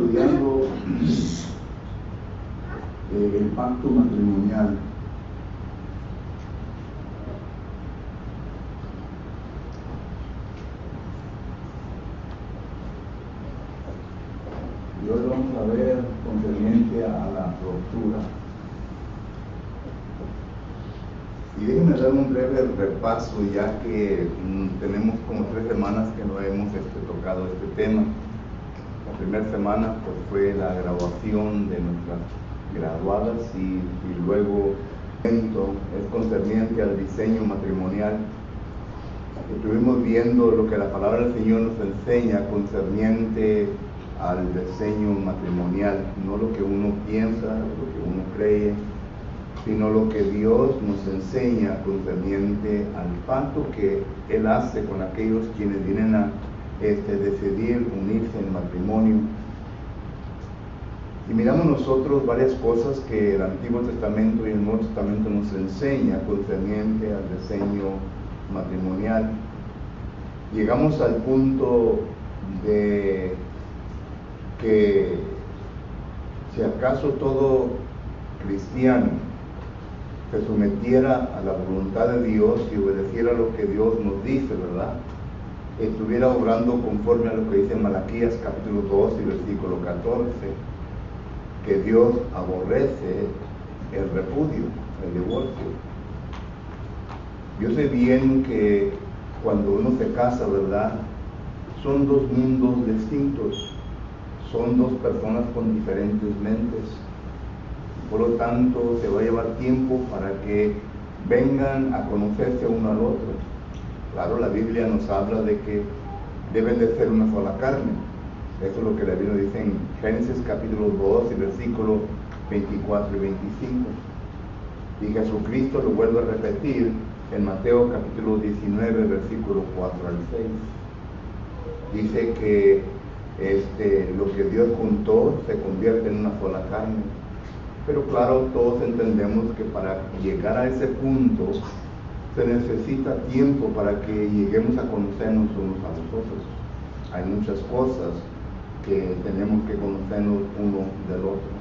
estudiando el pacto matrimonial. Y hoy vamos a ver concerniente a la ruptura. Y déjenme dar un breve repaso, ya que tenemos como 3 semanas que no hemos tocado este tema. La primera semana pues fue la graduación de nuestras graduadas y luego es concerniente al diseño matrimonial. Estuvimos viendo lo que la palabra del Señor nos enseña concerniente al diseño matrimonial, no lo que uno piensa, lo que uno cree, sino lo que Dios nos enseña concerniente al pacto que Él hace con aquellos quienes vienen a decidir unirse en matrimonio. Y miramos nosotros varias cosas que el Antiguo Testamento y el Nuevo Testamento nos enseña concerniente al diseño matrimonial. Llegamos al punto de que si acaso todo cristiano se sometiera a la voluntad de Dios y obedeciera lo que Dios nos dice, ¿verdad?, estuviera obrando conforme a lo que dice Malaquías capítulo 2 y versículo 14, que Dios aborrece el repudio, el divorcio. Yo sé bien que cuando uno se casa, ¿verdad?, son 2 mundos distintos, son 2 personas con diferentes mentes. Por lo tanto, se va a llevar tiempo para que vengan a conocerse uno al otro. Claro, la Biblia nos habla de que deben de ser una sola carne. Eso es lo que la Biblia dice en Génesis capítulo 2 y versículos 24 y 25. Y Jesucristo lo vuelve a repetir en Mateo capítulo 19, versículos 4 al 6. Dice que lo que Dios juntó se convierte en una sola carne. Pero claro, todos entendemos que para llegar a ese punto se necesita tiempo para que lleguemos a conocernos unos a los otros. Hay muchas cosas que tenemos que conocernos uno del otro.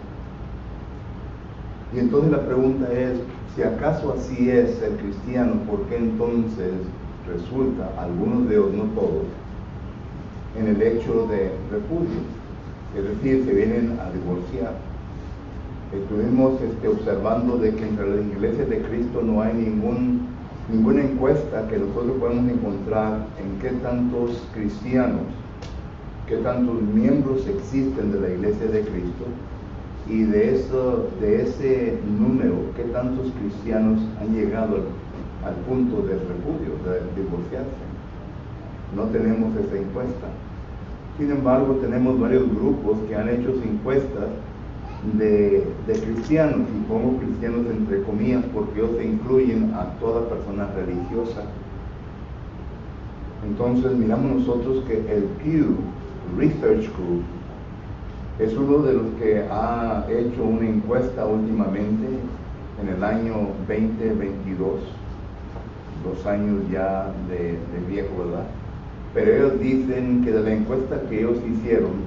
Y entonces la pregunta es, si acaso así es el cristiano, ¿por qué entonces resulta, algunos de ellos, no todos, en el hecho de repudio? Es decir, se vienen a divorciar. Estuvimos observando de que entre las iglesias de Cristo no hay ninguna encuesta que nosotros podemos encontrar en qué tantos cristianos, qué tantos miembros existen de la iglesia de Cristo, y de ese número, qué tantos cristianos han llegado al punto del repudio, de divorciarse. No tenemos esa encuesta. Sin embargo, tenemos varios grupos que han hecho encuestas de cristianos, y pongo cristianos entre comillas porque ellos se incluyen a toda persona religiosa. Entonces miramos nosotros que el Pew Research Group es uno de los que ha hecho una encuesta últimamente en el año 2022, 2 años ya de viejo, ¿verdad? Pero ellos dicen que de la encuesta que ellos hicieron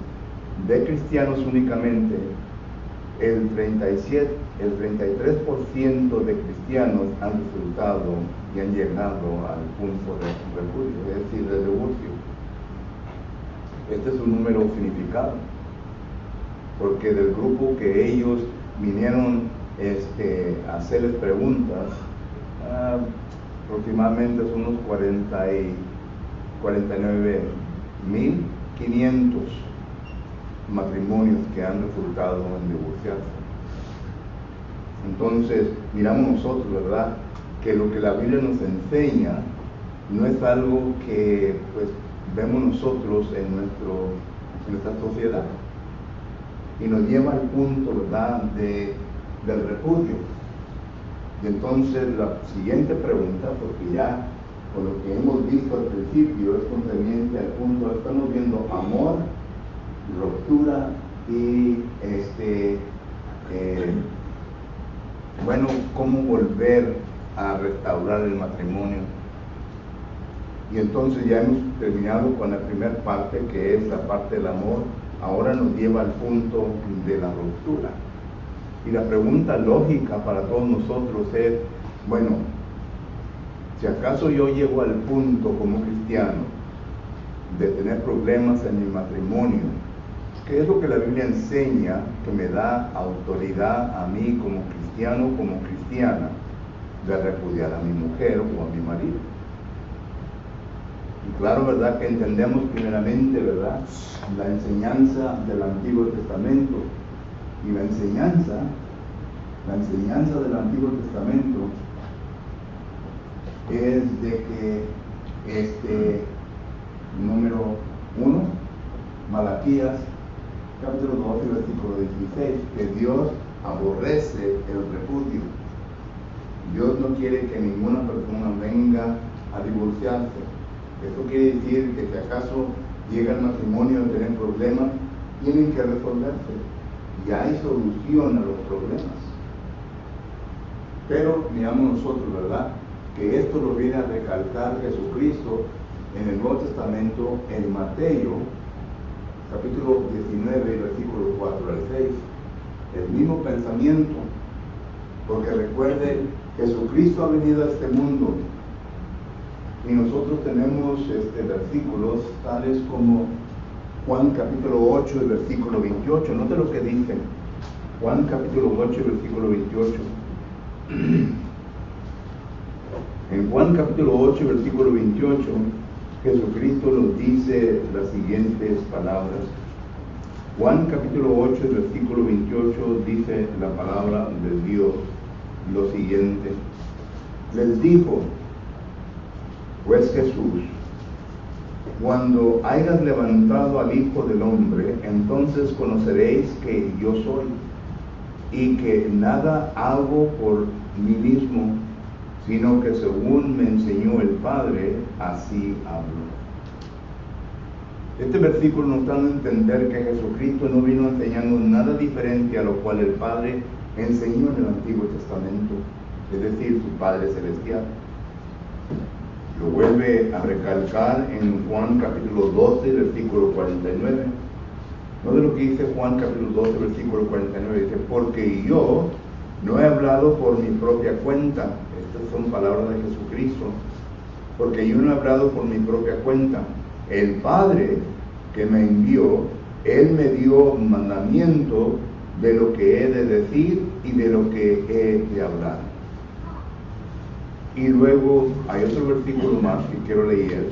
de cristianos únicamente, el 33% de cristianos han resultado y han llegado al punto de repudio, es decir, de divorcio. Este es un número significado, porque del grupo que ellos vinieron a hacerles preguntas, aproximadamente son unos 49.500 matrimonios que han resultado en divorciarse. Entonces, miramos nosotros, ¿verdad?, que lo que la Biblia nos enseña no es algo que pues vemos nosotros en nuestra sociedad, y nos lleva al punto, ¿verdad?, del repudio. Y entonces la siguiente pregunta, porque ya con lo que hemos visto al principio es concerniente al punto, estamos viendo amor, ruptura y cómo volver a restaurar el matrimonio. Y entonces ya hemos terminado con la primera parte, que es la parte del amor, ahora nos lleva al punto de la ruptura. Y la pregunta lógica para todos nosotros es, bueno, si acaso yo llego al punto como cristiano de tener problemas en mi matrimonio, ¿qué es lo que la Biblia enseña que me da autoridad a mí como cristiano, como cristiana, de repudiar a mi mujer o a mi marido? Y claro, ¿verdad? Que entendemos primeramente, ¿verdad?, la enseñanza del Antiguo Testamento. Y la enseñanza del Antiguo Testamento es de que número 1, Malaquías capítulo 12, versículo 16, que Dios aborrece el repudio. Dios no quiere que ninguna persona venga a divorciarse. Eso quiere decir que si acaso llega el matrimonio a tener problemas, tienen que resolverse. Y hay solución a los problemas. Pero miramos nosotros, ¿verdad?, que esto lo viene a recalcar Jesucristo en el Nuevo Testamento, en Mateo, capítulo 19, versículos 4 al 6. El mismo pensamiento, porque recuerden, Jesucristo ha venido a este mundo y nosotros tenemos versículos tales como Juan capítulo 8 y versículo 28. Note lo que dice Juan capítulo 8 y versículo 28. En Juan capítulo 8 y versículo 28, Jesucristo nos dice las siguientes palabras. Juan capítulo 8 y versículo 28 dice la palabra de Dios lo siguiente. Les dijo pues Jesús: cuando hayas levantado al Hijo del Hombre, entonces conoceréis que yo soy, y que nada hago por mí mismo, sino que según me enseñó el Padre, así hablo. Este versículo nos da a entender que Jesucristo no vino enseñando nada diferente a lo cual el Padre enseñó en el Antiguo Testamento, es decir, su Padre Celestial. Lo vuelve a recalcar en Juan capítulo 12, versículo 49. ¿No de lo que dice Juan capítulo 12, versículo 49? Dice: porque yo no he hablado por mi propia cuenta. Estas son palabras de Jesucristo. Porque yo no he hablado por mi propia cuenta. El Padre que me envió, Él me dio mandamiento de lo que he de decir y de lo que he de hablar. Y luego hay otro versículo más que quiero leer,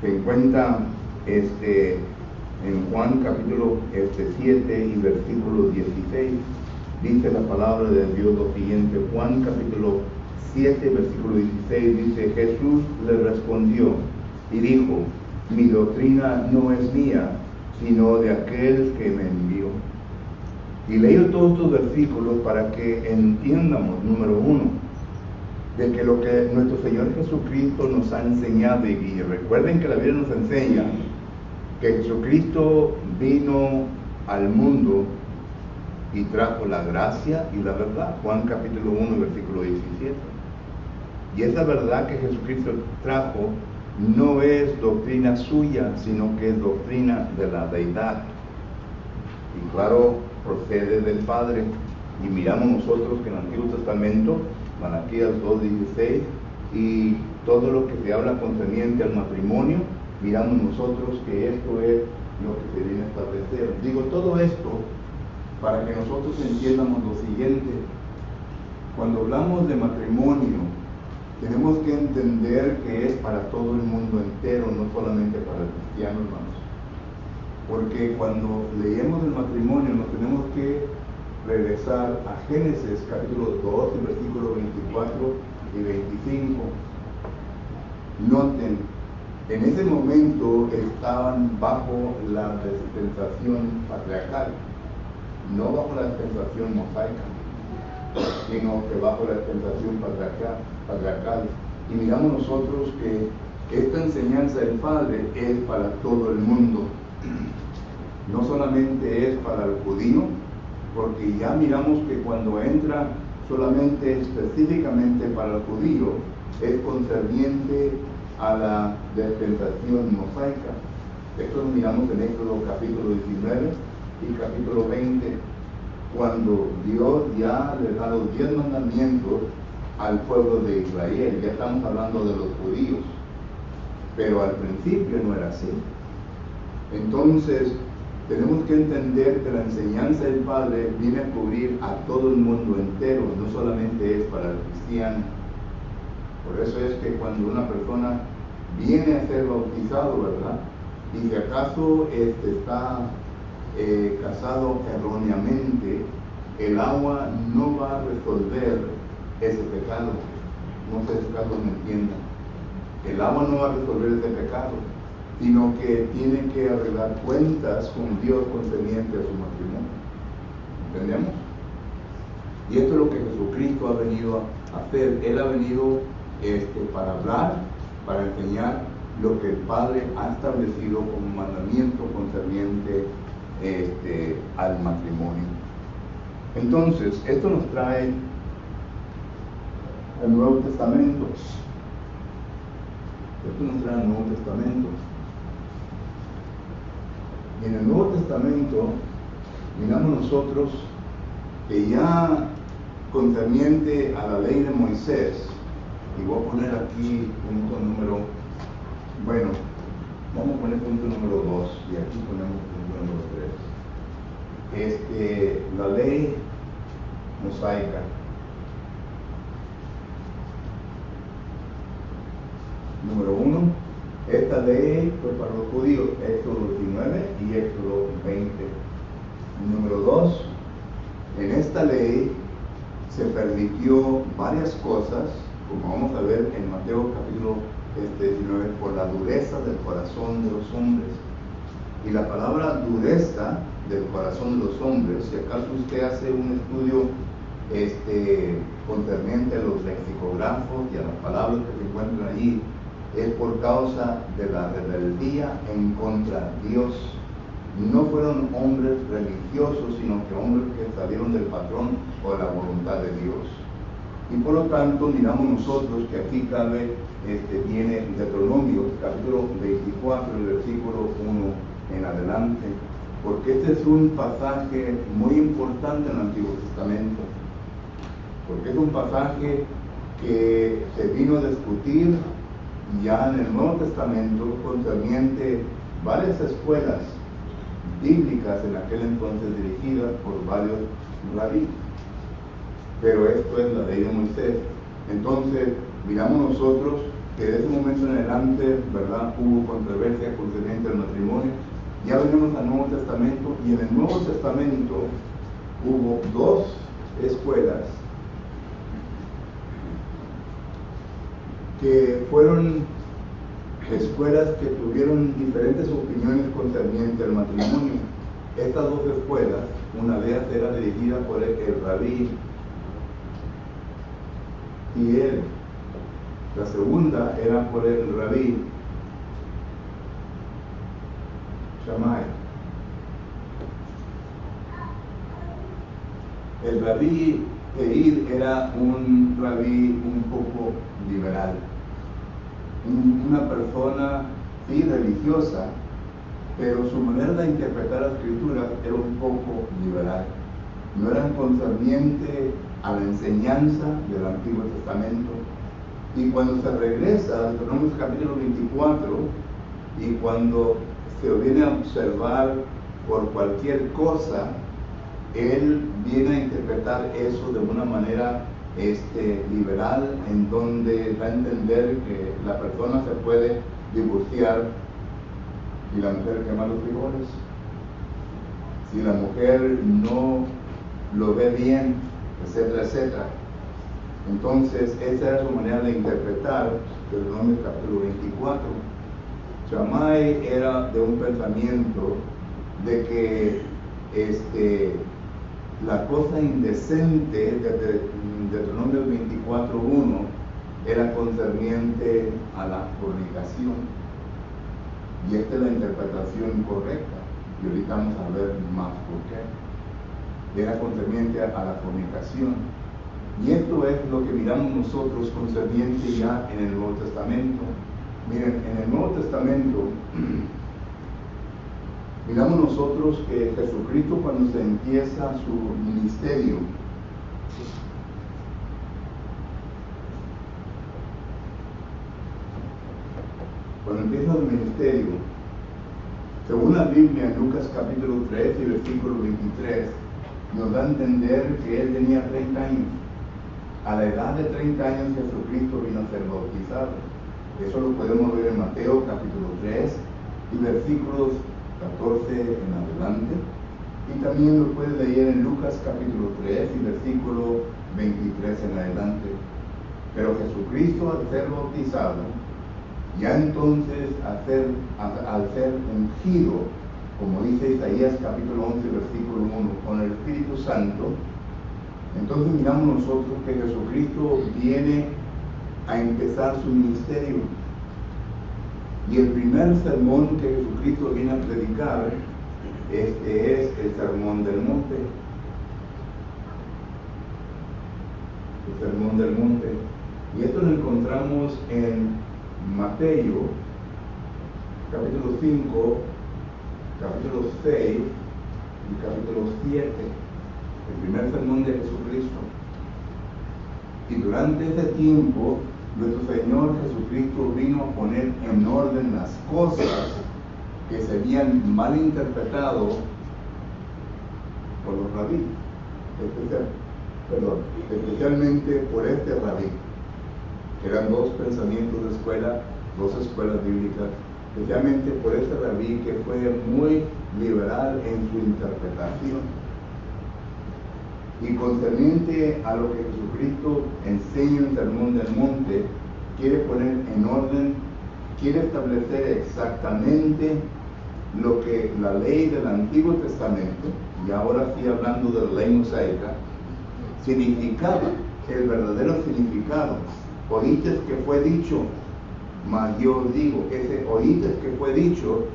que encuentra en Juan capítulo 7 y versículo 16. Dice la palabra de Dios lo siguiente. Juan capítulo 7, versículo 16 dice: Jesús le respondió y dijo: mi doctrina no es mía, sino de aquel que me envió. Y leo todos estos versículos para que entiendamos, número uno, de que lo que nuestro Señor Jesucristo nos ha enseñado, y recuerden que la Biblia nos enseña que Jesucristo vino al mundo y trajo la gracia y la verdad. Juan capítulo 1, versículo 17. Y esa verdad que Jesucristo trajo no es doctrina suya, sino que es doctrina de la deidad. Y claro, procede del Padre. Y miramos nosotros que en el Antiguo Testamento, Malaquías 2:16, y todo lo que se habla concerniente al matrimonio, miramos nosotros que esto es lo que se viene a establecer. Digo todo esto para que nosotros entiendamos lo siguiente. Cuando hablamos de matrimonio, tenemos que entender que es para todo el mundo entero, no solamente para el cristiano, hermanos. Porque cuando leemos el matrimonio nos tenemos que regresar a Génesis capítulo 2, versículos 24 y 25. Noten, en ese momento estaban bajo la dispensación patriarcal, no bajo la dispensación mosaica, sino que bajo la dispensación patriarcal. Y miramos nosotros que esta enseñanza del Padre es para todo el mundo, no solamente es para el judío, porque ya miramos que cuando entra solamente específicamente para el judío es concerniente a la dispensación mosaica. Esto lo miramos en Éxodo capítulo 19 y capítulo 20, cuando Dios ya le da los 10 mandamientos al pueblo de Israel. Ya estamos hablando de los judíos, pero al principio no era así. Entonces tenemos que entender que la enseñanza del Padre viene a cubrir a todo el mundo entero, no solamente es para el cristiano. Por eso es que cuando una persona viene a ser bautizado, ¿verdad? Y si acaso está casado erróneamente, el agua no va a resolver ese pecado. No sé si acaso me entiendan. El agua no va a resolver ese pecado, sino que tiene que arreglar cuentas con Dios concerniente a su matrimonio. ¿Entendemos? Y esto es lo que Jesucristo ha venido a hacer. Él ha venido para hablar, para enseñar lo que el Padre ha establecido como mandamiento concerniente al matrimonio. Entonces, esto nos trae el Nuevo Testamento. Esto nos trae el Nuevo Testamento. Y en el Nuevo Testamento miramos nosotros que ya concerniente a la ley de Moisés, y voy a poner aquí punto número, bueno, vamos a poner punto número 2 y aquí ponemos punto número 3. La ley mosaica. Número 1, esta ley fue para los judíos, Éxodo 19 y Éxodo 20. Número 2, en esta ley se permitió varias cosas, como vamos a ver en Mateo capítulo 19, por la dureza del corazón de los hombres. Y la palabra dureza del corazón de los hombres, si acaso usted hace un estudio concerniente a los lexicógrafos y a las palabras que se encuentran allí, es por causa de la rebeldía en contra de Dios. No fueron hombres religiosos, sino que hombres que salieron del patrón o de la voluntad de Dios. Y por lo tanto miramos nosotros que aquí cabe, viene Deuteronomio capítulo 24, el versículo 1 en adelante, porque este es un pasaje muy importante en el Antiguo Testamento, porque es un pasaje que se vino a discutir ya en el Nuevo Testamento concerniente varias escuelas bíblicas en aquel entonces dirigidas por varios rabíes. Pero esto es la ley de Moisés. Entonces, miramos nosotros que de ese momento en adelante, ¿verdad?, hubo controversia concerniente al matrimonio. Ya venimos al Nuevo Testamento, y en el Nuevo Testamento hubo dos escuelas que fueron escuelas que tuvieron diferentes opiniones concernientes al matrimonio. Estas dos escuelas, una de ellas era dirigida por el rabí Hiel, la segunda era por el rabí Shammai. El rabí Hiel era un rabí un poco liberal, una persona sí religiosa, pero su manera de interpretar las escrituras era un poco liberal. No eran concerniente a la enseñanza del Antiguo Testamento. Y cuando se regresa a Deuteronomio capítulo 24, y cuando se viene a observar por cualquier cosa, él viene a interpretar eso de una manera liberal, en donde da a entender que la persona se puede divorciar y la mujer quema los frijoles. Si la mujer no lo ve bien, etcétera, etcétera. Entonces, esa era su manera de interpretar Deuteronomio capítulo 24. Shammai era de un pensamiento de que la cosa indecente de Deuteronomio 24:1 era concerniente a la fornicación. Y esta es la interpretación correcta. Y ahorita vamos a ver más por qué. Era concerniente a la fornicación. Y esto es lo que miramos nosotros concerniente ya en el Nuevo Testamento. Miren, en el Nuevo Testamento Miramos nosotros que Jesucristo, cuando se empieza su ministerio, según la Biblia, en Lucas capítulo 3 y versículo 23, nos da a entender que él tenía 30 años. A la edad de 30 años Jesucristo vino a ser bautizado. Eso lo podemos ver en Mateo capítulo 3 y versículos 14 en adelante. Y también lo puedes leer en Lucas capítulo 3 y versículo 23 en adelante. Pero Jesucristo, al ser bautizado, ya entonces al ser ungido, como dice Isaías capítulo 11 versículo 1, con el Espíritu Santo, entonces miramos nosotros que Jesucristo viene a empezar su ministerio. Y el primer sermón que Jesucristo viene a predicar, este es el Sermón del Monte. El Sermón del Monte. Y esto lo encontramos en Mateo, capítulo 5, capítulo 6 y capítulo 7. El primer sermón de Jesucristo. Y durante ese tiempo, nuestro Señor Jesucristo vino a poner en orden las cosas que se habían malinterpretado por los rabí, especialmente por este rabí. Eran dos pensamientos de escuela, dos escuelas bíblicas, especialmente por este rabí que fue muy liberal en su interpretación. Y concerniente a lo que Jesucristo enseña en el Sermón del Monte, quiere poner en orden, quiere establecer exactamente lo que la ley del Antiguo Testamento, y ahora sí hablando de la ley mosaica, significaba, el verdadero significado. Oíste que fue dicho, mas yo os digo, ese oíste que fue dicho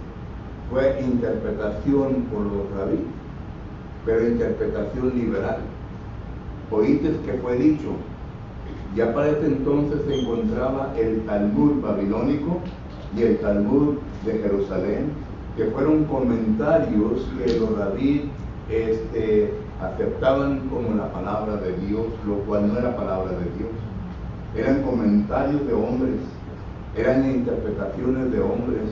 fue interpretación por los rabí, pero interpretación liberal. Oíste que fue dicho. Ya para este entonces se encontraba el Talmud babilónico y el Talmud de Jerusalén, que fueron comentarios que los rabí aceptaban como la palabra de Dios, lo cual no era palabra de Dios. Eran comentarios de hombres, eran interpretaciones de hombres,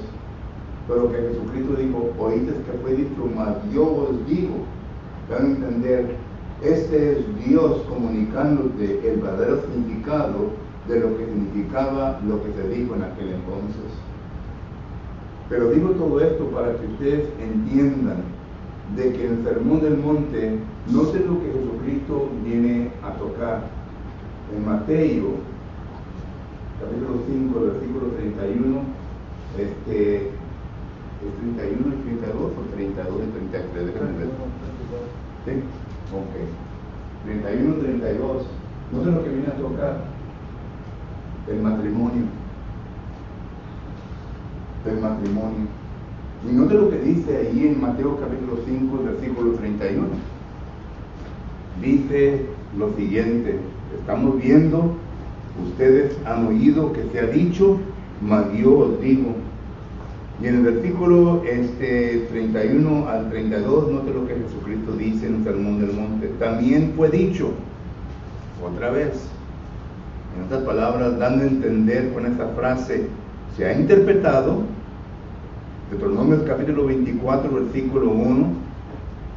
pero que Jesucristo dijo, oíste que fue dicho, mas yo os digo. Van a entender, este es Dios comunicándote el verdadero significado de lo que significaba lo que se dijo en aquel entonces. Pero digo todo esto para que ustedes entiendan de que en el Sermón del Monte no sé lo que Jesucristo viene a tocar. En Mateo capítulo 5, versículo 31, ¿es 31 y 32 o 32 y 33? Déjame ver. ¿Sí? Ok. 31 y 32. No sé lo que viene a tocar. El matrimonio. El matrimonio. Y note lo que dice ahí en Mateo capítulo 5, versículo 31. Dice lo siguiente. Estamos viendo, ustedes han oído que se ha dicho, mas yo os digo. Y en el versículo 31 al 32, note lo que Jesucristo dice en el Sermón del Monte. También fue dicho, otra vez, en otras palabras, dando a entender con esa frase, se ha interpretado, Deuteronomios capítulo 24, versículo 1,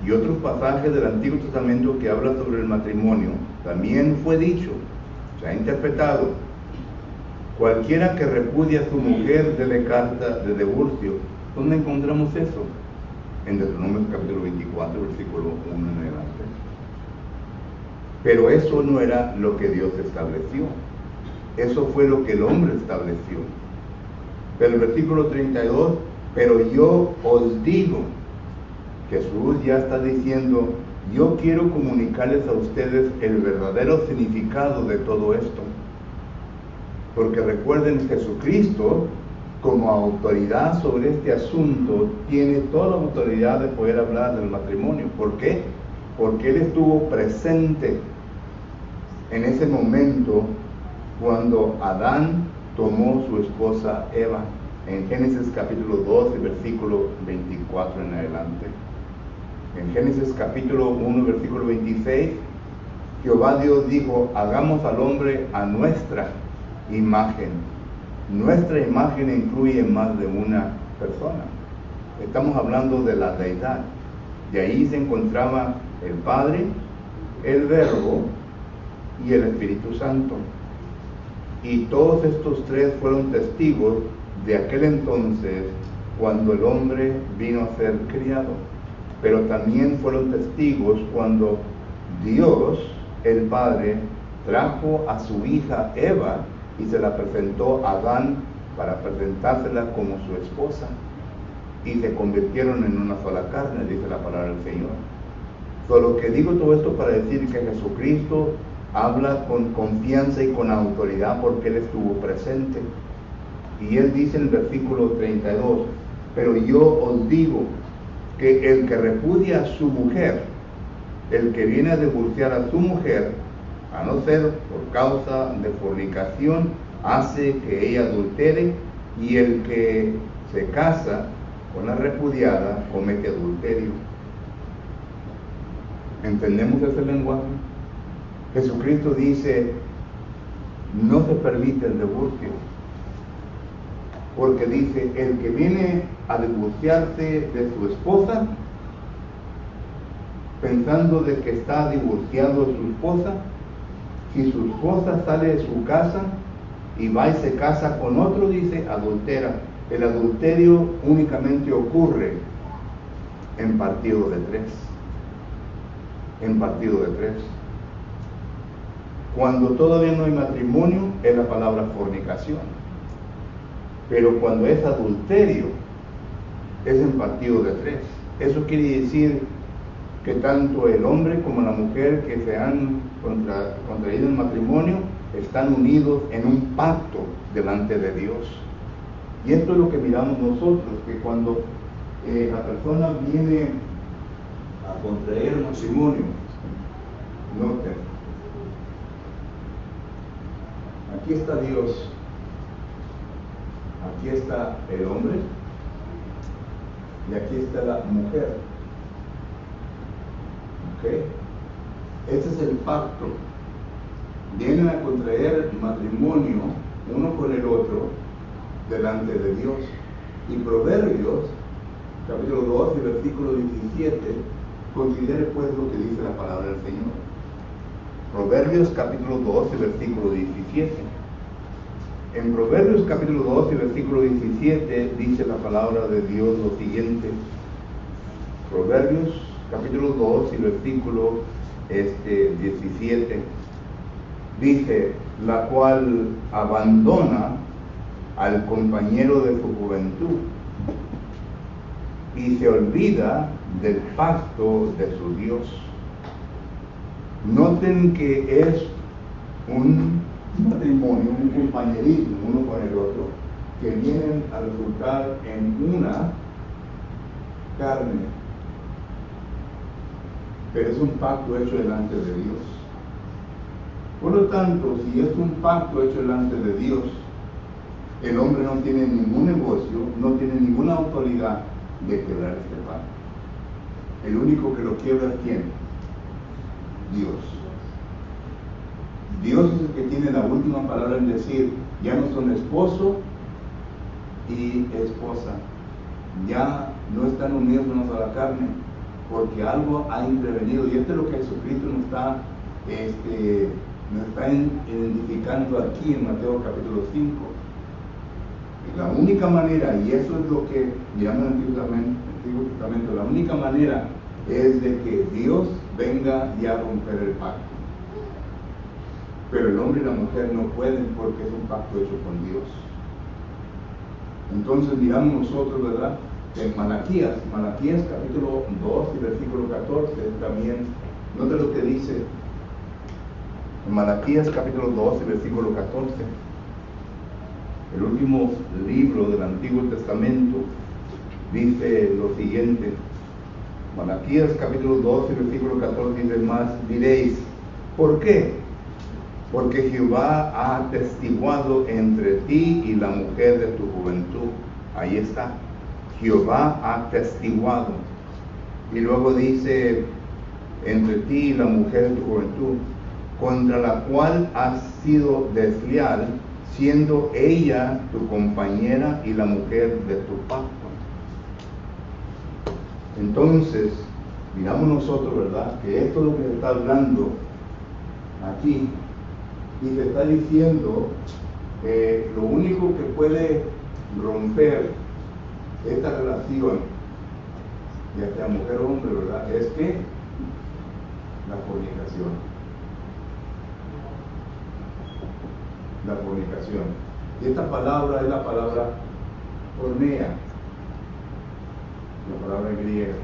y otros pasajes del Antiguo Testamento que hablan sobre el matrimonio. También fue dicho, se ha interpretado, cualquiera que repudia a su mujer dele carta de divorcio. ¿Dónde encontramos eso? En Deuteronomios capítulo 24, versículo 1 en adelante. Pero eso no era lo que Dios estableció. Eso fue lo que el hombre estableció. Pero el versículo 32, pero yo os digo, Jesús ya está diciendo, yo quiero comunicarles a ustedes el verdadero significado de todo esto. Porque recuerden, Jesucristo, como autoridad sobre este asunto, tiene toda la autoridad de poder hablar del matrimonio. ¿Por qué? Porque Él estuvo presente en ese momento cuando Adán tomó su esposa Eva. en Génesis capítulo 2 y versículo 24 en adelante. En Génesis capítulo 1, versículo 26, Jehová Dios dijo, hagamos al hombre a nuestra imagen. Nuestra imagen incluye más de una persona. Estamos hablando de la deidad. De ahí se encontraba el Padre, el Verbo y el Espíritu Santo. Y todos estos tres fueron testigos de aquel entonces cuando el hombre vino a ser criado. Pero también fueron testigos cuando Dios, el Padre, trajo a su hija Eva y se la presentó a Adán para presentársela como su esposa. Y se convirtieron en una sola carne, dice la palabra del Señor. Solo que digo todo esto para decir que Jesucristo habla con confianza y con autoridad porque Él estuvo presente. Y Él dice en el versículo 32, pero yo os digo que el que repudia a su mujer, el que viene a divorciar a su mujer, a no ser por causa de fornicación, hace que ella adultere, y el que se casa con la repudiada comete adulterio. ¿Entendemos ese lenguaje? Jesucristo dice, no se permite el divorcio, porque dice, el que viene a divorciarse de su esposa, pensando de que está divorciando a su esposa, si su esposa sale de su casa y va y se casa con otro, dice, adultera. El adulterio únicamente ocurre en partido de tres. En partido de tres. Cuando todavía no hay matrimonio, es la palabra fornicación. Pero cuando es adulterio, es en partido de tres. Eso quiere decir que tanto el hombre como la mujer que se han contraído en matrimonio están unidos en un pacto delante de Dios. Y esto es lo que miramos nosotros, que cuando la persona viene a contraer matrimonio, noten, aquí está Dios, aquí está el hombre y aquí está la mujer. ¿Ok? Ese es el pacto. Vienen a contraer matrimonio uno con el otro delante de Dios. Y Proverbios, capítulo 2 y versículo 17, considere pues lo que dice la palabra del Señor. Proverbios capítulo 2 y versículo 17. En Proverbios capítulo 2 y versículo 17 dice la palabra de Dios lo siguiente. Proverbios capítulo 2 y versículo 17 dice, la cual abandona al compañero de su juventud y se olvida del pacto de su Dios. Noten que es un matrimonio, un compañerismo uno con el otro, que vienen a resultar en una carne. Pero es un pacto hecho delante de Dios. Por lo tanto, si es un pacto hecho delante de Dios, el hombre no tiene ningún negocio, no tiene ninguna autoridad de quebrar este pacto. El único que lo quiebra es ¿quién? Dios. Dios es el que tiene la última palabra en decir, ya no son esposo y esposa, ya no están unidos unos a la carne, porque algo ha intervenido. Y esto es lo que Jesucristo nos está identificando aquí en Mateo capítulo 5. Y la única manera, y eso es lo que miramos en el Antiguo Testamento, la única manera es de que Dios venga ya a romper el pacto. Pero el hombre y la mujer no pueden porque es un pacto hecho con Dios. Entonces miramos nosotros, ¿verdad? En Malaquías capítulo 2 y versículo 14 también, nota lo que dice en Malaquías capítulo 2 y versículo 14, el último libro del Antiguo Testamento, dice lo siguiente. Malaquías capítulo 2 y versículo 14 dice más, diréis, ¿por qué? Porque Jehová ha atestiguado entre ti y la mujer de tu juventud, Ahí está. Jehová ha atestiguado. Y luego dice, entre ti y la mujer de tu juventud, contra la cual has sido desleal, siendo ella tu compañera y la mujer de tu pacto. Entonces, miramos nosotros, ¿verdad?, que esto es lo que se está hablando aquí, y se está diciendo lo único que puede romper esta relación, ya sea mujer o hombre, ¿verdad?, es que la fornicación. La fornicación. Y esta palabra es la palabra pornea, la palabra griega,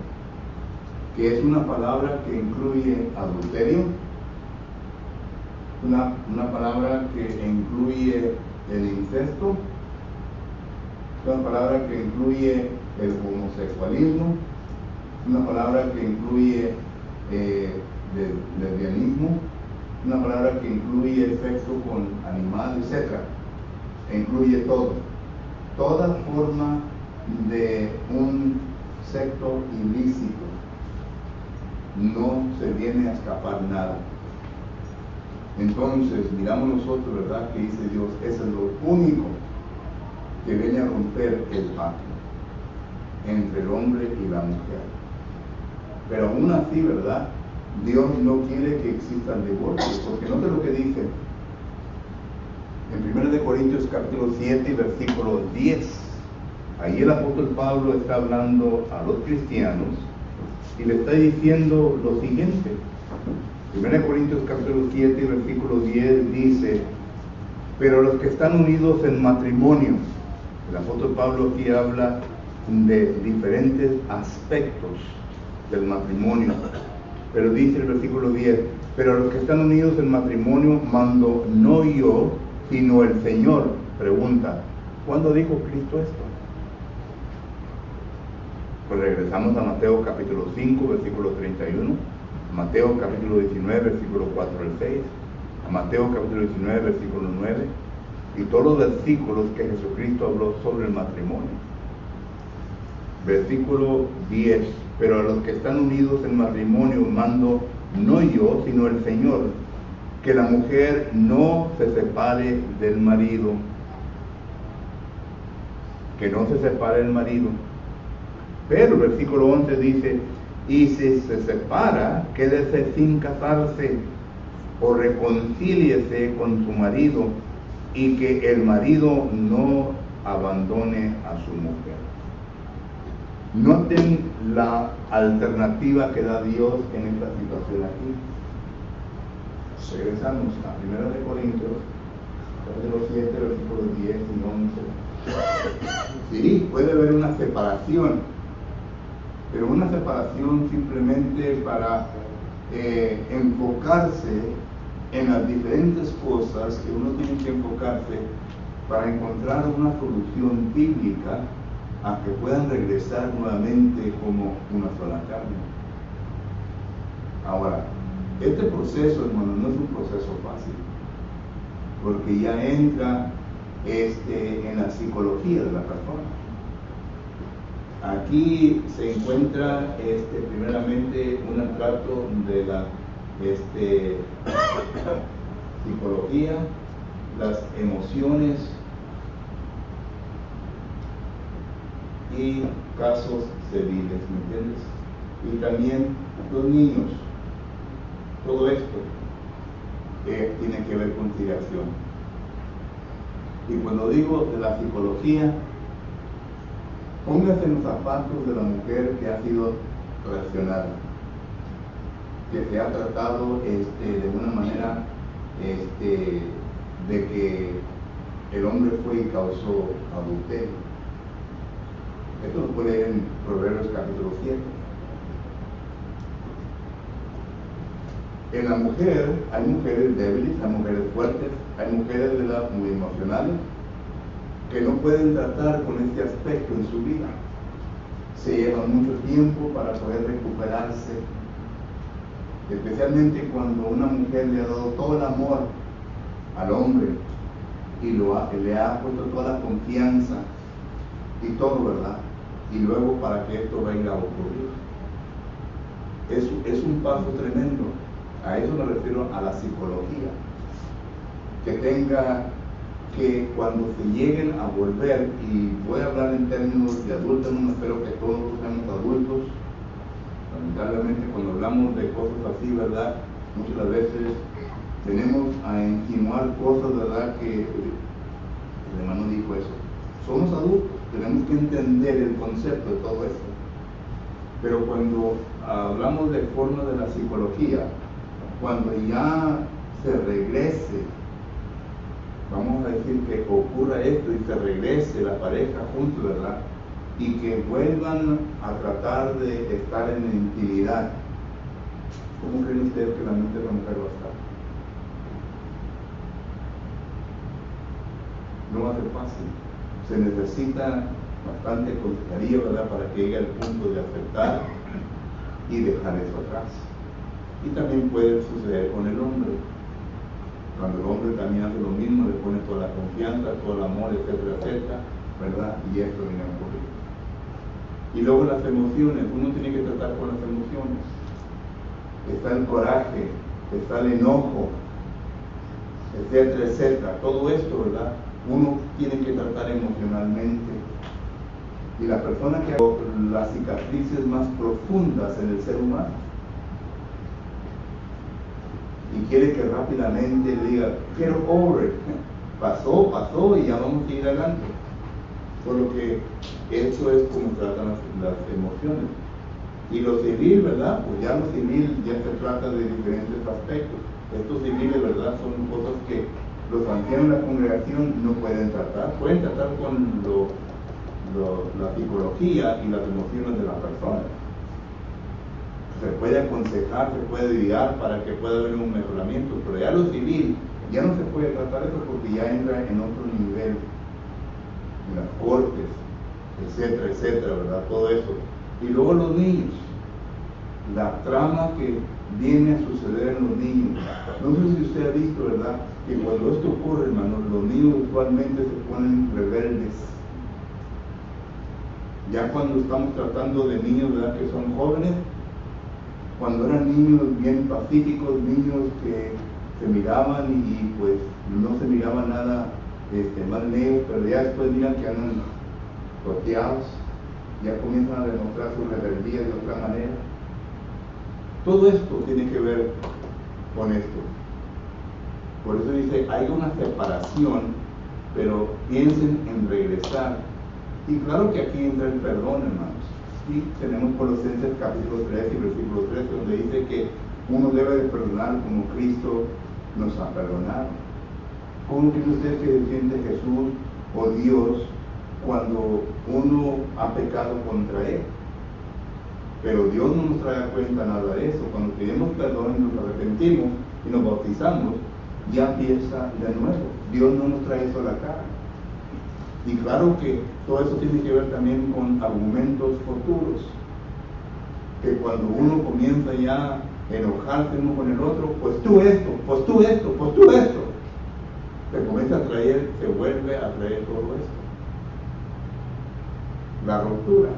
que es una palabra que incluye adulterio, una palabra que incluye el incesto, una palabra que incluye el homosexualismo, una palabra que incluye lesbianismo, una palabra que incluye sexo con animales, etc. Incluye todo, toda forma de un sexo ilícito. No se viene a escapar nada. Entonces, miramos nosotros, ¿verdad?, que dice Dios, eso es lo único que viene a romper el pacto entre el hombre y la mujer. Pero aún así, ¿verdad?, Dios no quiere que exista el divorcio, porque note lo que dice en 1 Corintios capítulo 7, versículo 10. Ahí el apóstol Pablo está hablando a los cristianos y le está diciendo lo siguiente. 1 Corintios capítulo 7, versículo 10 dice, pero los que están unidos en matrimonio, el apóstol Pablo aquí habla de diferentes aspectos del matrimonio, pero dice el versículo 10, pero los que están unidos en matrimonio mando no yo, sino el Señor. Pregunta, ¿cuándo dijo Cristo esto? Pues regresamos a Mateo capítulo 5, versículo 31, Mateo capítulo 19, versículo 4 al 6, a Mateo capítulo 19, versículo 9, y todos los versículos que Jesucristo habló sobre el matrimonio. Versículo 10, pero a los que están unidos en matrimonio mando no yo, sino el Señor, que la mujer no se separe del marido, que no se separe del marido. Pero el versículo 11 dice, y si se separa, quédese sin casarse, o reconcíliese con su marido, y que el marido no abandone a su mujer. Noten la alternativa que da Dios en esta situación aquí. Regresamos a 1 Corintios, capítulo 7, versículos 10 y 11. Sí, puede haber una separación, pero una separación simplemente para enfocarse en las diferentes cosas que uno tiene que enfocarse para encontrar una solución bíblica a que puedan regresar nuevamente como una sola carne. Ahora, este proceso, hermano, no es un proceso fácil, porque ya entra en la psicología de la persona. Aquí se encuentra primeramente un trato de la psicología, las emociones y casos civiles, ¿me entiendes? Y también los niños. Todo esto tiene que ver con filiación. Y cuando digo de la psicología, póngase en los zapatos de la mujer que ha sido traicionada, que se ha tratado de una manera de que el hombre fue y causó adulterio. Esto lo puede leer en Proverbios capítulo 7. En la mujer hay mujeres débiles, hay mujeres fuertes, hay mujeres muy emocionales que no pueden tratar con este aspecto en su vida. Se lleva mucho tiempo para poder recuperarse, especialmente cuando una mujer le ha dado todo el amor al hombre y le ha puesto toda la confianza y todo, ¿verdad? Y luego para que esto venga a ocurrir. Es un paso tremendo. A eso me refiero a la psicología. Que tenga que cuando se lleguen a volver, y voy a hablar en términos de adultos, no espero que todos seamos adultos. Lamentablemente cuando hablamos de cosas así, ¿verdad? Muchas veces tenemos a insinuar cosas, ¿verdad? Que el hermano dijo eso. Somos adultos, tenemos que entender el concepto de todo esto. Pero cuando hablamos de forma de la psicología, cuando ya se regrese, vamos a decir que ocurra esto y se regrese la pareja juntos, ¿verdad? Y que vuelvan a tratar de estar en intimidad, ¿cómo creen ustedes que la mente de la mujer va a estar? No va a ser fácil. Se necesita bastante consejería, ¿verdad?, para que llegue al punto de aceptar y dejar eso atrás. Y también puede suceder con el hombre. Cuando el hombre también hace lo mismo, le pone toda la confianza, todo el amor, etcétera, etcétera, ¿verdad? Y esto viene a ocurrir. Y luego las emociones, uno tiene que tratar con las emociones. Está el coraje, está el enojo, etcétera, etcétera. Todo esto, ¿verdad? Uno tiene que tratar emocionalmente. Y la persona que ha las cicatrices más profundas en el ser humano y quiere que rápidamente le diga, get over it, pasó y ya vamos a ir adelante. Por lo que eso es como tratan las emociones. Y lo civil, ¿verdad? Pues ya lo civil ya se trata de diferentes aspectos. Estos civiles, ¿verdad?, son cosas que los ancianos de la congregación no pueden tratar. Pueden tratar con la psicología y las emociones de la persona. Se puede aconsejar, se puede guiar para que pueda haber un mejoramiento, pero ya lo civil, ya no se puede tratar eso porque ya entra en otro nivel, en las cortes, etcétera, etcétera, ¿verdad? Todo eso. Y luego los niños, la trama que viene a suceder en los niños. No sé si usted ha visto, ¿verdad?, que cuando esto ocurre, hermano, los niños usualmente se ponen rebeldes. Ya cuando estamos tratando de niños, ¿verdad?, que son jóvenes, cuando eran niños bien pacíficos, niños que se miraban y pues no se miraba nada mal en ellos, pero ya después miran que andan toteados, ya comienzan a demostrar su rebeldía de otra manera. Todo esto tiene que ver con esto. Por eso dice, hay una separación, pero piensen en regresar. Y claro que aquí entra el perdón, hermanos. Y tenemos Colosenses capítulo 3 y versículo 13, donde dice que uno debe de perdonar como Cristo nos ha perdonado. ¿Cómo creen ustedes que se siente Jesús o Dios cuando uno ha pecado contra Él? Pero Dios no nos trae a cuenta nada de eso. Cuando pedimos perdón y nos arrepentimos y nos bautizamos, ya empieza de nuevo. Dios no nos trae eso a la cara. Y claro que todo eso tiene que ver también con argumentos futuros. Que cuando uno comienza ya a enojarse uno con el otro, pues tú esto, pues tú esto, pues tú esto, se comienza a traer, se vuelve a traer todo esto. La ruptura,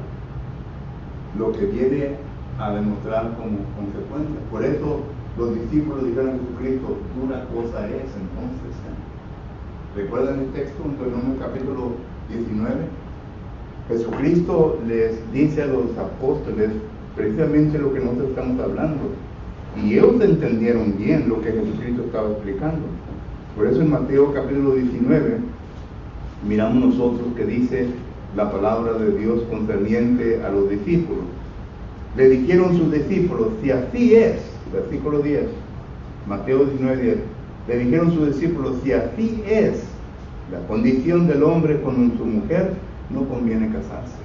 lo que viene a demostrar como consecuencia. Por eso los discípulos dijeron a Jesucristo, dura cosa es entonces. ¿Recuerdan el texto en Deuteronomio capítulo 19? Jesucristo les dice a los apóstoles precisamente lo que nosotros estamos hablando. Y ellos entendieron bien lo que Jesucristo estaba explicando. Por eso en Mateo capítulo 19, miramos nosotros que dice la palabra de Dios concerniente a los discípulos. Le dijeron sus discípulos, si así es, versículo 10, Mateo 19, 10, le dijeron sus discípulos, si así es la condición del hombre con su mujer, no conviene casarse.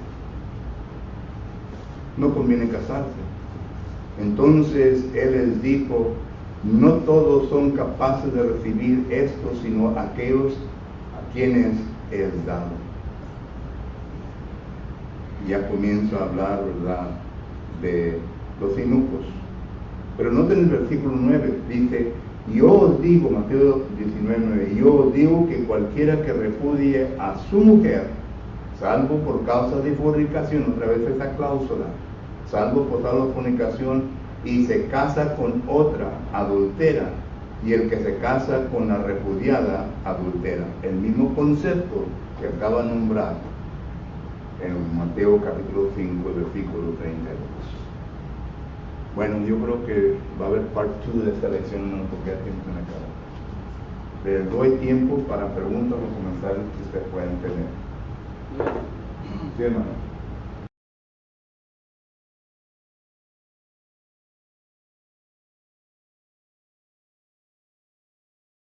No conviene casarse. Entonces Él les dijo, no todos son capaces de recibir esto, sino aquellos a quienes es dado. Ya comienzo a hablar, ¿verdad?, de los eunucos. Pero noten el versículo 9, dice, yo os digo, Mateo 19, 9, yo os digo que cualquiera que repudie a su mujer, salvo por causa de fornicación, otra vez esa cláusula, salvo por causa de fornicación, y se casa con otra, adultera, y el que se casa con la repudiada, adultera. El mismo concepto que acaba de nombrar en Mateo capítulo 5, versículo 32. Bueno, yo creo que va a haber parte 2 de esta lección, no porque hay tiempo en la cara. Les doy tiempo para preguntas o comentarios que ustedes pueden tener. Sí, hermano.